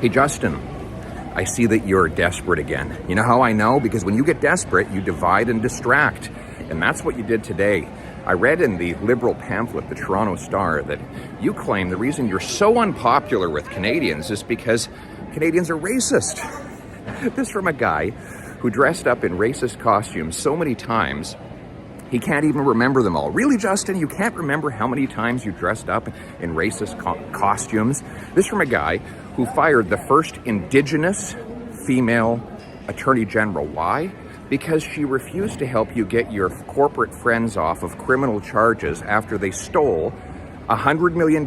Hey, Justin, I see that you're desperate again. You know how I know? Because when you get desperate, you divide and distract. And that's what you did today. I read in the Liberal pamphlet, the Toronto Star, that you claim the reason you're so unpopular with Canadians is because Canadians are racist. This from a guy who dressed up in racist costumes so many times, he can't even remember them all. Really, Justin, you can't remember how many times you dressed up in racist costumes? This from a guy who fired the first Indigenous female Attorney General. Why? Because she refused to help you get your corporate friends off of criminal charges after they stole $100 million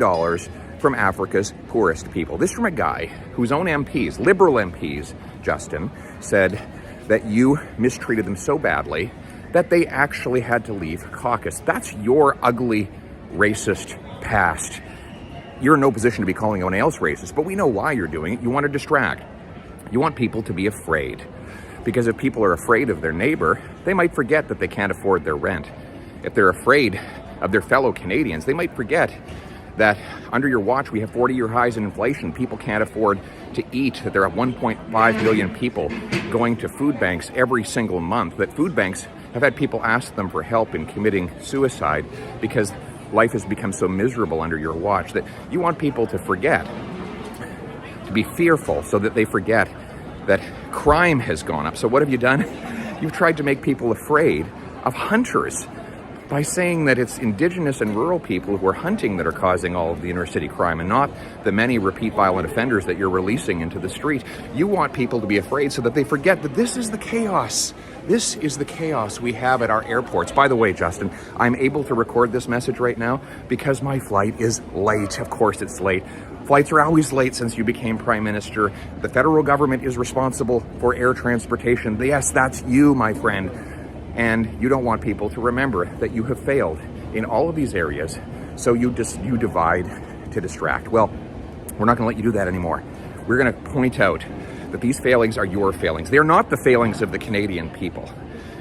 from Africa's poorest people. This from a guy whose own MPs, Liberal MPs, Justin, said that you mistreated them so badly that they actually had to leave caucus. That's your ugly, racist past. You're in no position to be calling anyone else racist, but we know why you're doing it. You want to distract. You want people to be afraid. Because if people are afraid of their neighbor, they might forget that they can't afford their rent. If they're afraid of their fellow Canadians, they might forget that under your watch we have 40-year highs in inflation. People can't afford to eat, that there are 1.5 million people going to food banks every single month, that food banks have had people ask them for help in committing suicide because life has become so miserable under your watch, that you want people to forget, to be fearful so that they forget that crime has gone up. So what have you done? You've tried to make people afraid of hunters by saying that it's Indigenous and rural people who are hunting that are causing all of the inner city crime and not the many repeat violent offenders that you're releasing into the street. You want people to be afraid so that they forget that this is the chaos. This is the chaos we have at our airports. By the way, Justin, I'm able to record this message right now because my flight is late. Of course it's late. Flights are always late since you became Prime Minister. The federal government is responsible for air transportation. Yes, that's you, my friend. And you don't want people to remember that you have failed in all of these areas. So you divide to distract. Well, we're not going to let you do that anymore. We're going to point out that these failings are your failings. They're not the failings of the Canadian people.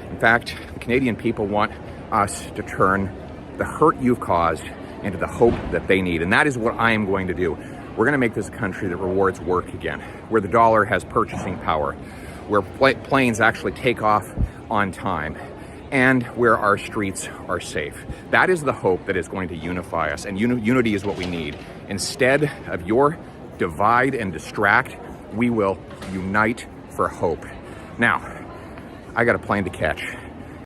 In fact, the Canadian people want us to turn the hurt you've caused into the hope that they need. And that is what I am going to do. We're going to make this a country that rewards work again, where the dollar has purchasing power, where planes actually take off on time, and where our streets are safe. That is the hope that is going to unify us, and unity is what we need. Instead of your divide and distract, we will unite for hope. Now, I got a plane to catch.